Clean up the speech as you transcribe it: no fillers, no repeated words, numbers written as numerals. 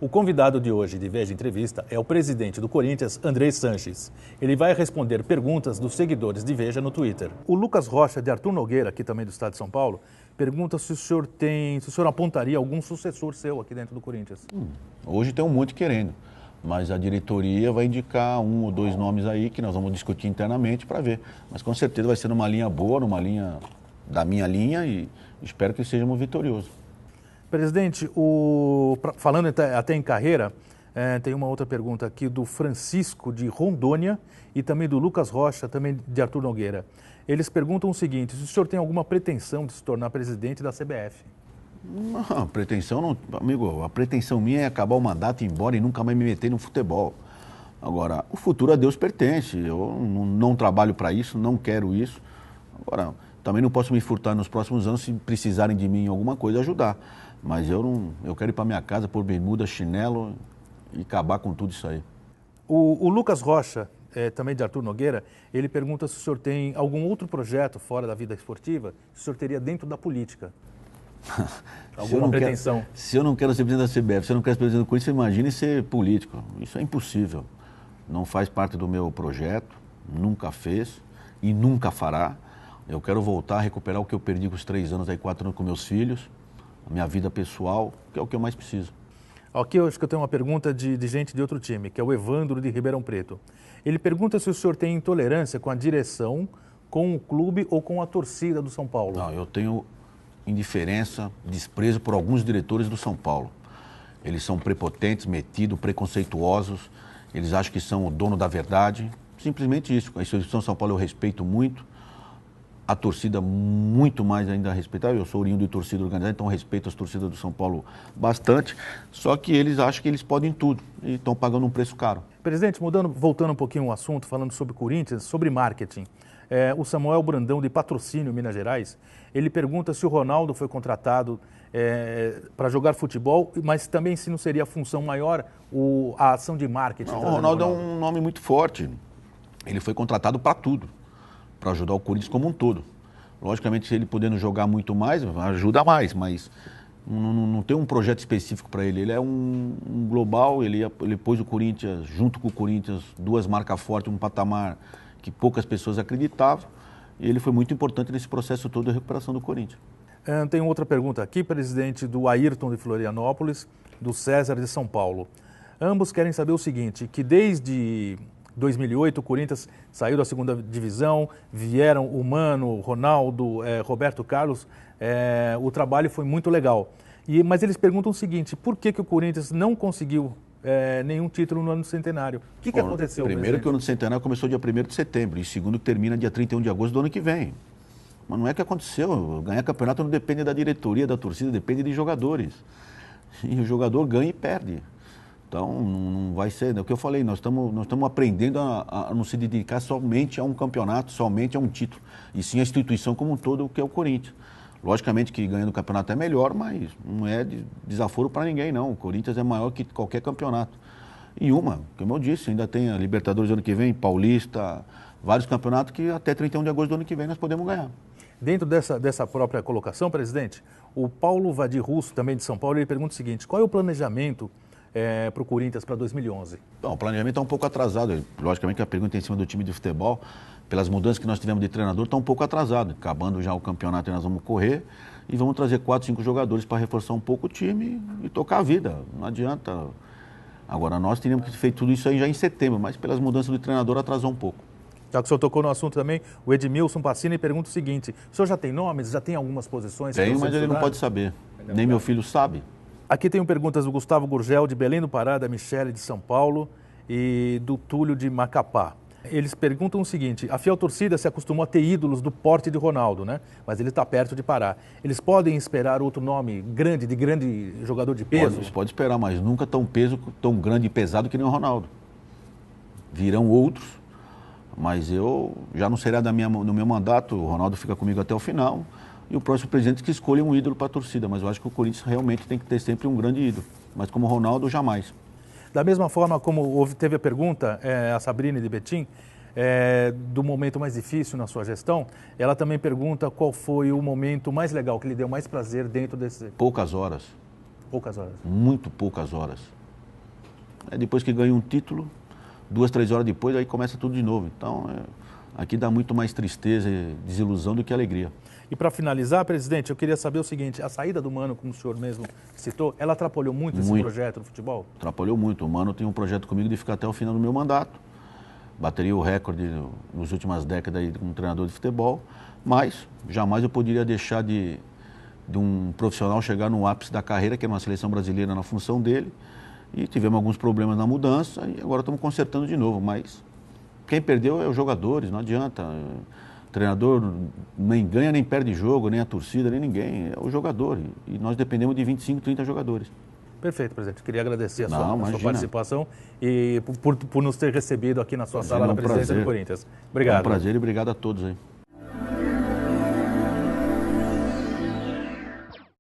O convidado de hoje de Veja Entrevista é o presidente do Corinthians, Andrei Sanches. Ele vai responder perguntas dos seguidores de Veja no Twitter. O Lucas Rocha, de Arthur Nogueira, aqui também do estado de São Paulo, pergunta se o senhor apontaria algum sucessor seu aqui dentro do Corinthians. Hoje tem um monte querendo, mas a diretoria vai indicar um ou dois nomes aí que nós vamos discutir internamente para ver. Mas com certeza vai ser numa linha boa, numa linha da minha linha e espero que sejamos vitoriosos. Presidente, falando até em carreira, tem uma outra pergunta aqui do Francisco de Rondônia e também do Lucas Rocha, também de Arthur Nogueira. Eles perguntam o seguinte: se o senhor tem alguma pretensão de se tornar presidente da CBF? Não, pretensão não, amigo, a pretensão minha é acabar o mandato, ir embora e nunca mais me meter no futebol. Agora, o futuro a Deus pertence, eu não trabalho para isso, não quero isso. Agora, também não posso me furtar nos próximos anos se precisarem de mim em alguma coisa ajudar. Mas eu quero ir para minha casa, pôr bermuda, chinelo e acabar com tudo isso aí. O Lucas Rocha, também de Arthur Nogueira, ele pergunta se o senhor tem algum outro projeto fora da vida esportiva, se o senhor teria dentro da política. Alguma pretensão? Se eu não quero ser presidente da CBF, se eu não quero ser presidente do Corinthians, imagine ser político. Isso é impossível. Não faz parte do meu projeto, nunca fez e nunca fará. Eu quero voltar a recuperar o que eu perdi com os 3 anos, 4 anos com meus filhos, a minha vida pessoal, que é o que eu mais preciso. Aqui eu acho que eu tenho uma pergunta de gente de outro time, que é o Evandro de Ribeirão Preto. Ele pergunta se o senhor tem intolerância com a direção, com o clube ou com a torcida do São Paulo. Não, eu tenho indiferença, desprezo por alguns diretores do São Paulo. Eles são prepotentes, metidos, preconceituosos, eles acham que são o dono da verdade. Simplesmente isso. A instituição São Paulo eu respeito muito. A torcida muito mais ainda respeitar. Eu sou oriundo de torcida organizada, então respeito as torcidas do São Paulo bastante. Só que eles acham que eles podem tudo e estão pagando um preço caro. Presidente, voltando um pouquinho o assunto, falando sobre Corinthians, sobre marketing. O Samuel Brandão, de Patrocínio, Minas Gerais, ele pergunta se o Ronaldo foi contratado para jogar futebol, mas também se não seria a função maior a ação de marketing. Não, o Ronaldo é um nome muito forte. Ele foi contratado para tudo, para ajudar o Corinthians como um todo. Logicamente, se ele podendo jogar muito mais, ajuda mais, mas não tem um projeto específico para ele. Ele é um global, ele pôs o Corinthians, junto com o Corinthians, 2 marcas fortes, um patamar que poucas pessoas acreditavam, e ele foi muito importante nesse processo todo de recuperação do Corinthians. Tem outra pergunta aqui, presidente, do Ayrton de Florianópolis, do César de São Paulo. Ambos querem saber o seguinte, que desde 2008 o Corinthians saiu da 2ª divisão, vieram o Mano, Ronaldo, Roberto Carlos, o trabalho foi muito legal. Mas eles perguntam o seguinte, por que o Corinthians não conseguiu nenhum título no ano do centenário? O que aconteceu? Primeiro que o ano do centenário começou dia 1º de setembro e segundo que termina dia 31 de agosto do ano que vem. Mas não é que aconteceu, ganhar campeonato não depende da diretoria, da torcida, depende de jogadores. E o jogador ganha e perde. Então, não vai ser, é o que eu falei, nós estamos aprendendo a não se dedicar somente a um campeonato, somente a um título, e sim a instituição como um todo, que é o Corinthians. Logicamente que ganhando o campeonato é melhor, mas não é desaforo para ninguém, não. O Corinthians é maior que qualquer campeonato. E como eu disse, ainda tem a Libertadores do ano que vem, Paulista, vários campeonatos que até 31 de agosto do ano que vem nós podemos ganhar. Dentro dessa própria colocação, presidente, o Paulo Vadir Russo, também de São Paulo, ele pergunta o seguinte, qual é o planejamento para o Corinthians para 2011? Bom, o planejamento está um pouco atrasado. Logicamente que a pergunta é em cima do time de futebol, pelas mudanças que nós tivemos de treinador, está um pouco atrasado. Acabando já o campeonato, nós vamos correr e vamos trazer 4, 5 jogadores para reforçar um pouco o time e tocar a vida. Não adianta. Agora, nós teríamos que ter feito tudo isso aí já em setembro, mas pelas mudanças do treinador atrasou um pouco. Já que o senhor tocou no assunto também, o Edmilson Passini pergunta o seguinte, o senhor já tem nomes, já tem algumas posições? Tenho, mas ele não pode saber. Nem meu filho sabe. Aqui tem perguntas do Gustavo Gurgel, de Belém do Pará, da Michele de São Paulo e do Túlio de Macapá. Eles perguntam o seguinte, a fiel torcida se acostumou a ter ídolos do porte de Ronaldo, né? Mas ele está perto de parar. Eles podem esperar outro nome de grande jogador de peso? Pode esperar, mas nunca tão grande e pesado que nem o Ronaldo. Virão outros, mas eu já não será no meu mandato, o Ronaldo fica comigo até o final. E o próximo presidente que escolha um ídolo para a torcida, mas eu acho que o Corinthians realmente tem que ter sempre um grande ídolo, mas como o Ronaldo, jamais. Da mesma forma como teve a pergunta, a Sabrina de Betim, do momento mais difícil na sua gestão, ela também pergunta qual foi o momento mais legal, que lhe deu mais prazer dentro desse... Poucas horas. Poucas horas. Muito poucas horas. Depois que ganha um título, 2, 3 horas depois, aí começa tudo de novo. Então, aqui dá muito mais tristeza e desilusão do que alegria. E para finalizar, presidente, eu queria saber o seguinte, a saída do Mano, como o senhor mesmo citou, ela atrapalhou muito esse projeto do futebol? Atrapalhou muito. O Mano tem um projeto comigo de ficar até o final do meu mandato. Bateria o recorde nas últimas décadas aí como treinador de futebol, mas jamais eu poderia deixar de um profissional chegar no ápice da carreira, que é uma seleção brasileira na função dele, e tivemos alguns problemas na mudança e agora estamos consertando de novo, mas quem perdeu é os jogadores, não adianta. O treinador nem ganha, nem perde jogo, nem a torcida, nem ninguém, é o jogador, e nós dependemos de 25, 30 jogadores. Perfeito, presidente. Queria agradecer a sua Imagina. participação e por nos ter recebido aqui na sua sala da presidência do Corinthians. Obrigado. É um prazer e obrigado a todos aí.